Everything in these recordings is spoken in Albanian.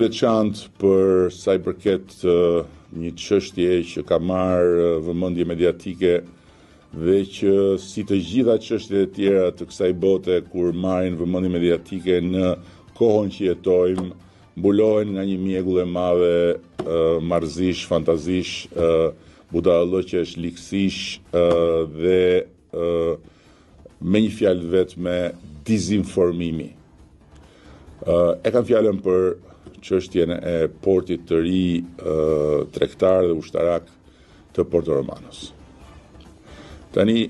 veçantë për sa i përket një çështje që ka marrë vëmendje mediatike dhe që si të gjitha çështjet e tjera të kësaj bote kur marrin vëmendje mediatike në kohën që jetojmë, mbulohen nga një mjegull e madhe marrëzish, fantazish, budallëqesh, liksish dhe me një fjalë vetme dizinformimi. E kam fjalën për çështjen e portit të ri tregtar dhe ushtarak të Porto Romanos. Tani,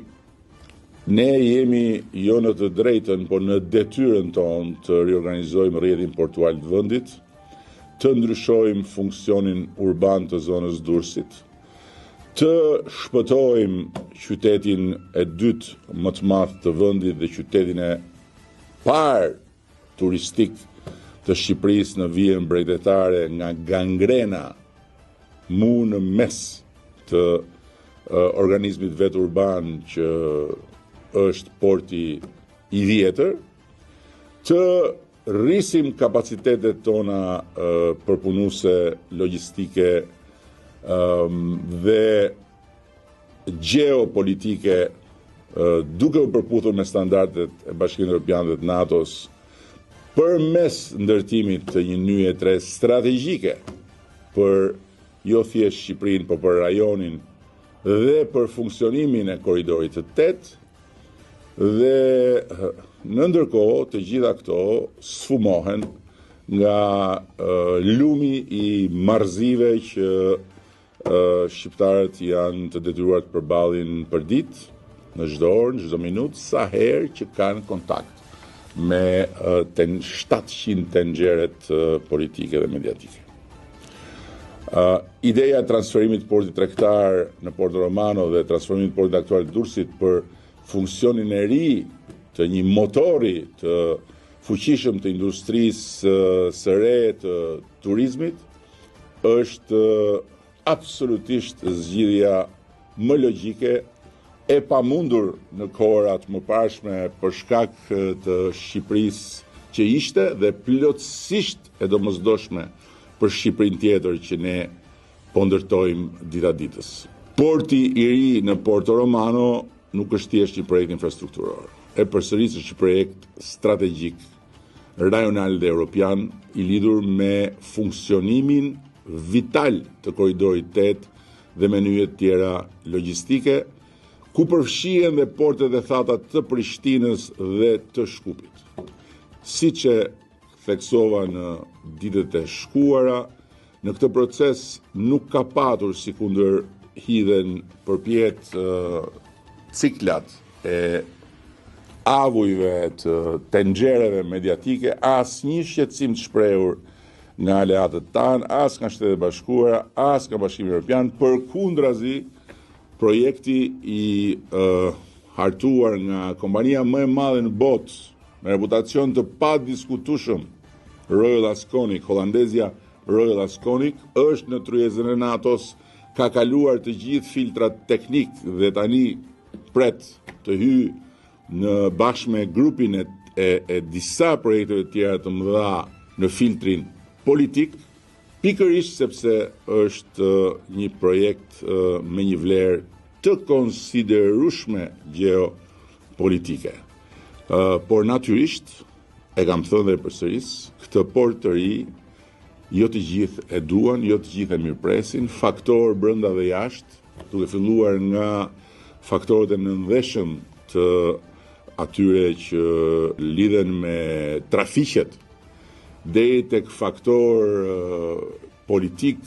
ne jemi jo në të drejtën, por në detyrën tonë të riorganizojmë rrjetin portual të vendit, të ndryshojmë funksionin urban të zonës Durrësit, të shpëtojmë qytetin e dytë më të madh të vendit dhe qytetin e parë turistik të Shqipërisë në vijën mbretërore nga gangrena mu në mes të organizmit vet urban që është porti i vjetër, të rrisim kapacitetet tona përpunuese logjistike dhe geopolitike duke u përputhur me standardet e Bashkimit Evropian dhe të NATO-s përmes ndërtimit të një nyje tre strategjike për jo thjesht Shqipërinë, por për rajonin dhe për funksionimin e korridorit të 8, dhe në ndërkohë të gjitha këto sfumohen nga lumi i marrëzive që shqiptarët janë të detyruar të përballin për ditë, në çdo orë, në çdo minutë, sa herë që kanë kontakt me 700 tenxheret politike dhe mediatike. Ideja e transferimit të portit tregtar në Porto Romano dhe transferimit të portit aktual të Durrësit për funksionin e ri të një motori të fuqishëm të industrisë së re të turizmit është absolutisht zgjidhja më logjike e pamundur në kohërat më parshme për shkak të Shqipërisë që ishte dhe plotësisht e domosdoshme për Shqipërinë tjetër që ne po ndërtojmë dita ditës. Porti i ri në Porto Romano nuk është thjesht një projekt infrastrukturor. E përsëris është një projekt strategjik, rajonal dhe europian, i lidhur me funksionimin vital të korridorit 8 dhe me nyjet tjera logjistike, ku përfshihen dhe portet e thata të Prishtinës dhe të Shkupit. Siç e theksova në ditët e shkuara, në këtë proces nuk ka patur sikundër hidhen përpjet ciklat e avujve të tenxhereve mediatike, asnjë shqetësim të shprehur nga aleatët tanë, as nga Shtetet e Bashkuara, as nga Bashkimi Evropian, përkundrazi projekti i hartuar nga kompania më e madhe në botë, me reputacion të padiskutueshëm, Royal Asconic, holandezja Royal Asconic, është në tryezën e NATO-s, ka kaluar të gjithë filtrat teknik dhe tani pret të hyjë në bashkë me grupin e disa projekteve tjera të mëdha në filtrin politik, pikërisht sepse është një projekt me një vlerë të konsiderueshme geopolitike. Por natyrisht, e kam thënë dhe përsëris, këtë port të ri, jo të gjithë e duan, jo të gjithë e mirëpresin, faktorë brenda dhe jashtë, duke filluar nga faktorët e nëndheshëm të atyre që lidhen me trafiqet, deri tek faktor politik